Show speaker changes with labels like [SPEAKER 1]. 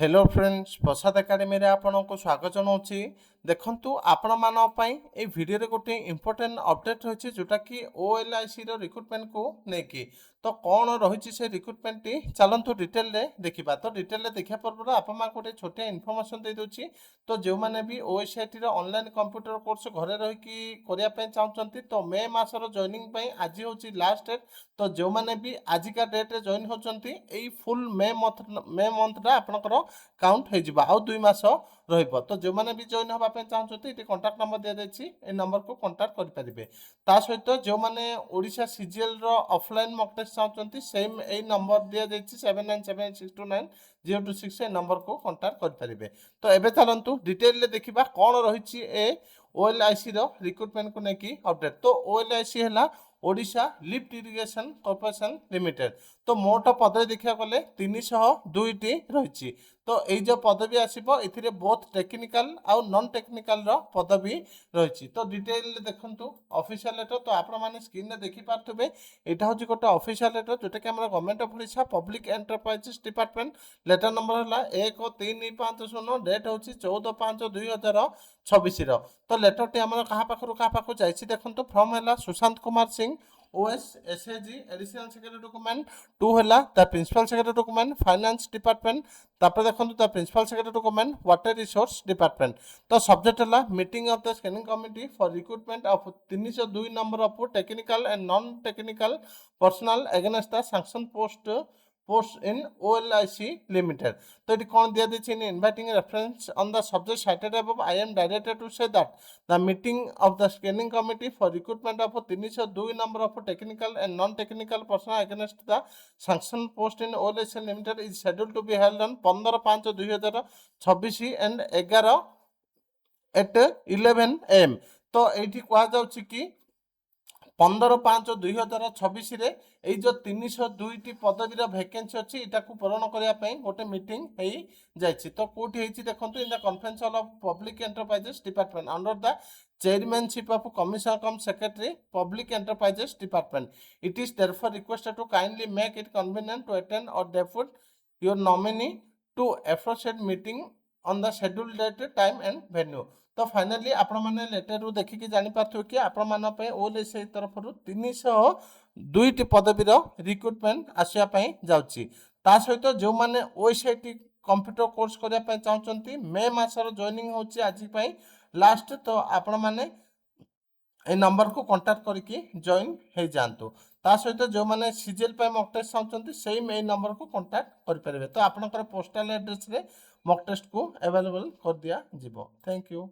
[SPEAKER 1] Hello friends प्रसाद academy रे आपनको स्वागत जनाऊँगी। देखंतु आपण मानक पई ए वीडियो रे गोटे इंपोर्टेंट अपडेट रही जोटा कि ओएलआईसी रो रिक्रुटमेंट को लेकिन तो कौन रही से रिक्रुटमेंट टी चलतु डिटेल रे देखा। तो डिटेल रे देखा पूर्व आप गोटे छोटे इनफर्मेशन दे दूची। तो जो मैंने भी ओएसआईटी रो ऑनलाइन कंप्यूटर कोर्स घरे रही करने चाहते तो मे मासर जॉइनिंग आज हूँ लास्ट डेट। तो जो मैंने भी आजिका डेट रे जॉइन होती फुल मे मंथटा आपंकर काउंट हो 2 मास रहिबो। तो जो मैंने भी जॉइन होगा चाहते ये कॉन्टाक्ट नंबर दि जाइए ए नंबर को कॉन्टाक्ट करेंगे। ता सहित जो मैंने ओडिशा सीजीएल रो ऑफलाइन मॉक टेस्ट चाहते सेम ए नंबर दि जाइए 7976290226 ए नंबर को कॉन्टाक्ट करेंगे। तो एबे चलतु डिटेल देखा कौन रही ए ओएलआईसी रो रिक्रुटमेंट को लेकिन अपडेट। तो ओएलआईसी है Odisha lift irrigation corporation limited. तो मोट पदवी देखा गले 302 रही। तो ये जो पदवी आसो ये बोथ टेक्निकल आउ नॉन टेक्निकल पदवी रही। तो डिटेल देखु ऑफिशियल लेटर। तो आप स्क्रीन में देखी पारे यहाँ हूँ गोटे ऑफिशियल लेटर जोटा कि government of Odisha public enterprises department letter number है 1350 डेट हूँ 14/5/2026। तो लेटर टी आम क्या पाखु जाइए देखो फ्रॉम है Sushant Kumar Singh OS SAG additional secretary document 2 है the principal secretary document finance department. तापर देखो the principal secretary document water resource department. तो सब्जेक्ट है meeting of the screening committee for recruitment of 302 number of technical and non technical personnel against the sanction post in OLIC Limited. तो ये कौन दिया दीजिए in inviting reference on the subject cited above, I am directed to say that the meeting of the scanning committee for recruitment of 302 number of technical and non-technical personnel against the sanction post in OLIC Limited is scheduled to be held on 15/5/2026 and 11 at 11 AM। तो ये कह कि 15/5/2026 ये जो 302 पदवीर vacancy अच्छी यहाँ पूरण करने गोटे मीटिंग हो जाए। तो कौटी देखो in the conference hall of public enterprises department under the chairmanship of commissioner cum secretary public enterprises department. It is therefore requested to kindly make it convenient to attend or depute your nominee to associate meeting on the schedule date time and venue. तो finally आपण मैंने letter देखिकी जापारे कि आपण ओएलआईसी तरफ 302 पदवीर recruitment आसवाई जाऊँगी। ता सहित जो मैंने ओएसआईटी कंप्यूटर कोर्स करने चाहते मे मासर जॉइनिंग होची आज लास्ट। तो आपण मैंने ए नंबर को कांटेक्ट करके जॉइन हो जातु। ता सहित जो मैंने सीजीएल मॉक टेस्ट चाहते सेम ए नंबर को कांटेक्ट करेंगे। तो आपंकर पोस्टाल एड्रेस रे मॉक टेस्ट को अवेलेबल कर दिया। Thank you.